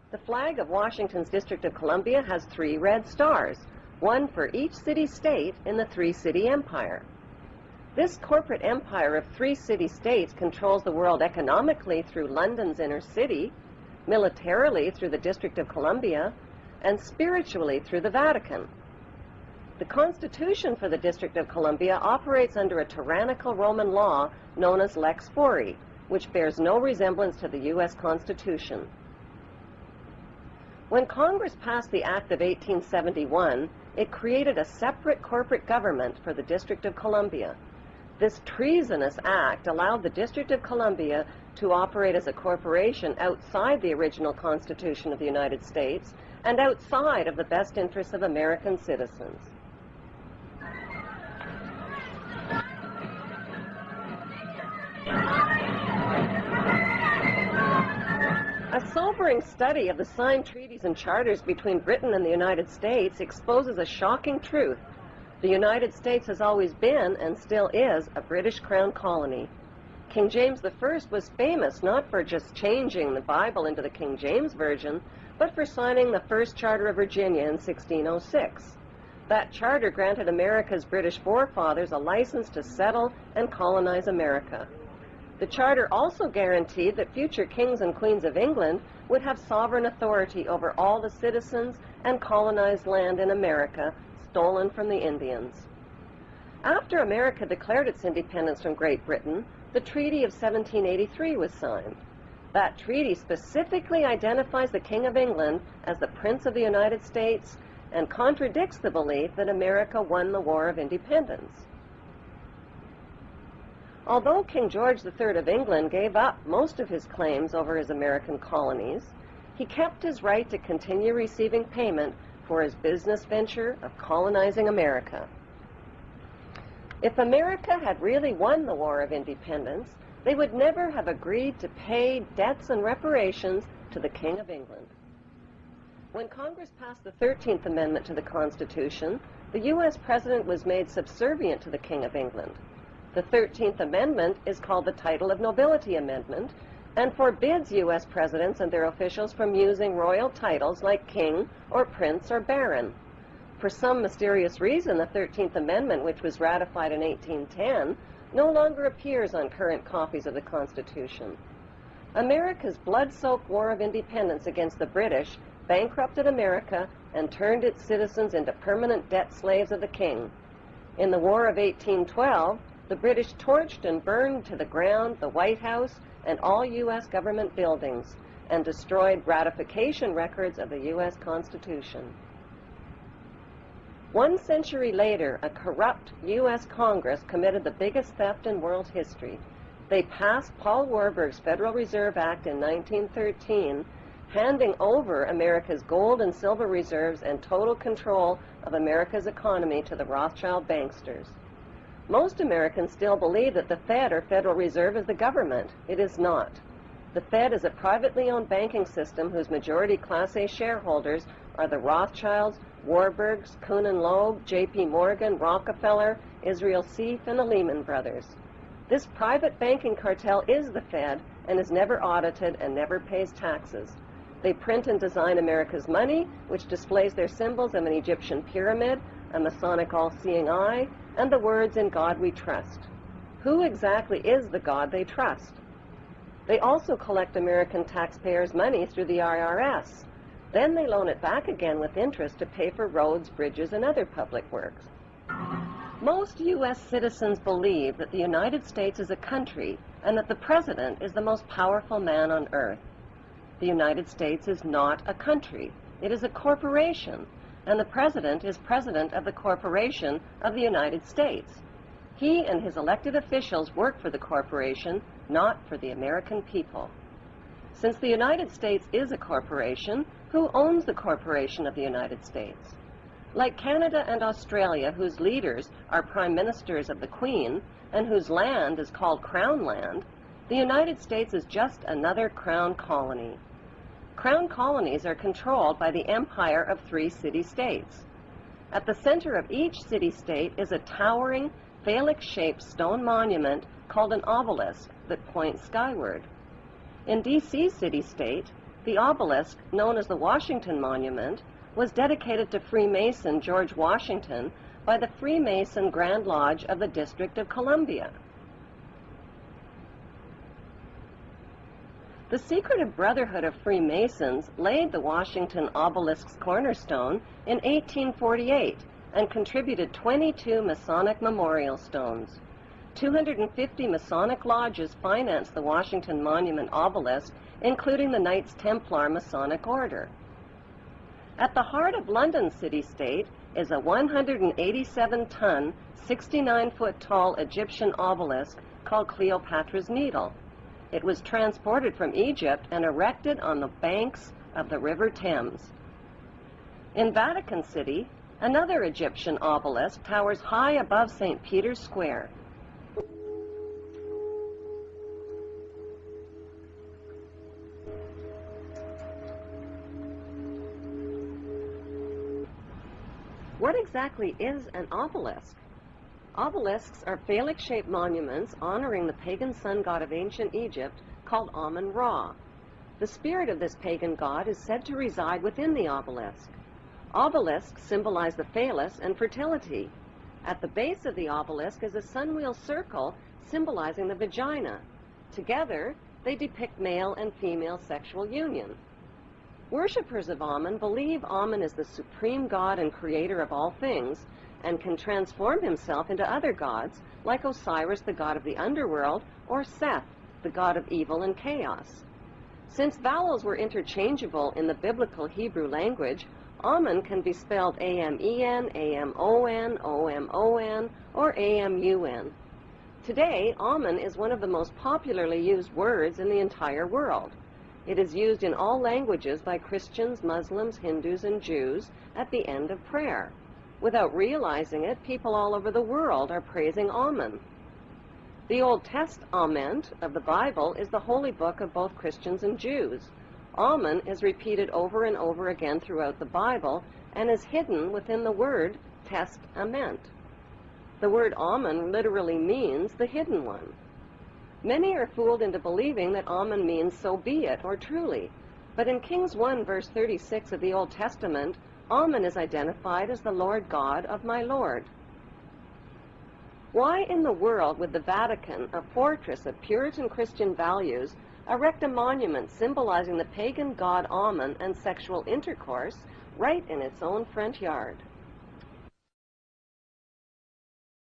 The flag of Washington's District of Columbia has 3 red stars, one for each city-state in the 3-city empire. This corporate empire of 3 city-states controls the world economically through London's inner city, militarily through the District of Columbia, and spiritually through the Vatican. The Constitution for the District of Columbia operates under a tyrannical Roman law known as Lex Fori, which bears no resemblance to the U.S. Constitution. When Congress passed the Act of 1871, it created a separate corporate government for the District of Columbia. This treasonous act allowed the District of Columbia to operate as a corporation outside the original Constitution of the United States and outside of the best interests of American citizens. A sobering study of the signed treaties and charters between Britain and the United States exposes a shocking truth. The United States has always been, and still is, a British Crown colony. King James I was famous not for just changing the Bible into the King James Version, but for signing the first Charter of Virginia in 1606. That charter granted America's British forefathers a license to settle and colonize America. The charter also guaranteed that future kings and queens of England would have sovereign authority over all the citizens and colonized land in America stolen from the Indians. After America declared its independence from Great Britain, the Treaty of 1783 was signed. That treaty specifically identifies the King of England as the Prince of the United States and contradicts the belief that America won the War of Independence. Although King George III of England gave up most of his claims over his American colonies, he kept his right to continue receiving payment for his business venture of colonizing America. If America had really won the War of Independence, they would never have agreed to pay debts and reparations to the King of England. When Congress passed the 13th Amendment to the Constitution, the U.S. President was made subservient to the King of England. The 13th Amendment is called the Title of Nobility Amendment and forbids U.S. presidents and their officials from using royal titles like king or prince or baron. For some mysterious reason, the 13th Amendment, which was ratified in 1810, no longer appears on current copies of the Constitution. America's blood-soaked War of Independence against the British bankrupted America and turned its citizens into permanent debt slaves of the king. In the War of 1812, the British torched and burned to the ground the White House and all U.S. government buildings and destroyed ratification records of the U.S. Constitution. 1 century later, a corrupt U.S. Congress committed the biggest theft in world history. They passed Paul Warburg's Federal Reserve Act in 1913, handing over America's gold and silver reserves and total control of America's economy to the Rothschild banksters. Most Americans still believe that the Fed, or Federal Reserve, is the government. It is not. The Fed is a privately owned banking system whose majority Class A shareholders are the Rothschilds, Warburgs, Kuhn and Loeb, J.P. Morgan, Rockefeller, Israel Seif, and the Lehman Brothers. This private banking cartel is the Fed and is never audited and never pays taxes. They print and design America's money, which displays their symbols of an Egyptian pyramid, a Masonic all-seeing eye, and the words, "In God we trust." Who exactly is the God they trust? They also collect American taxpayers' money through the IRS. Then they loan it back again with interest to pay for roads, bridges, and other public works. Most U.S. citizens believe that the United States is a country and that the President is the most powerful man on earth. The United States is not a country. It is a corporation, and the President is President of the Corporation of the United States. He and his elected officials work for the corporation, not for the American people. Since the United States is a corporation, who owns the corporation of the United States? Like Canada and Australia, whose leaders are prime ministers of the Queen and whose land is called Crown Land, the United States is just another Crown colony. Crown colonies are controlled by the empire of 3 city-states. At the center of each city-state is a towering, phallic-shaped stone monument called an obelisk that points skyward. In D.C. city-state, The obelisk, known as the Washington Monument, was dedicated to Freemason George Washington by the Freemason Grand Lodge of the District of Columbia. The secretive Brotherhood of Freemasons laid the Washington obelisk's cornerstone in 1848 and contributed 22 Masonic memorial stones. 250 Masonic lodges financed the Washington Monument obelisk, including the Knights Templar Masonic Order. At the heart of London city-state is a 187-ton, 69-foot-tall Egyptian obelisk called Cleopatra's Needle. It was transported from Egypt and erected on the banks of the River Thames. In Vatican City, another Egyptian obelisk towers high above St. Peter's Square. What exactly is an obelisk? Obelisks are phallic-shaped monuments honoring the pagan sun god of ancient Egypt called Amun-Ra. The spirit of this pagan god is said to reside within the obelisk. Obelisks symbolize the phallus and fertility. At the base of the obelisk is a sunwheel circle symbolizing the vagina. Together, they depict male and female sexual union. Worshippers of Amun believe Amun is the supreme god and creator of all things, and can transform himself into other gods, like Osiris, the god of the underworld, or Seth, the god of evil and chaos. Since vowels were interchangeable in the biblical Hebrew language, Amun can be spelled A-M-E-N, A-M-O-N, O-M-O-N, or A-M-U-N. Today, Amun is one of the most popularly used words in the entire world. It is used in all languages by Christians, Muslims, Hindus, and Jews at the end of prayer. Without realizing it, people all over the world are praising Amun. The Old Testament of the Bible is the holy book of both Christians and Jews. Amun is repeated over and over again throughout the Bible and is hidden within the word testament. The word Amun literally means the hidden one. Many are fooled into believing that Amun means so be it or truly, but in Kings 1 verse 36 of the Old Testament, Amun is identified as the Lord God of my Lord. Why in the world would the Vatican, a fortress of Puritan Christian values, erect a monument symbolizing the pagan god Amun and sexual intercourse right in its own front yard?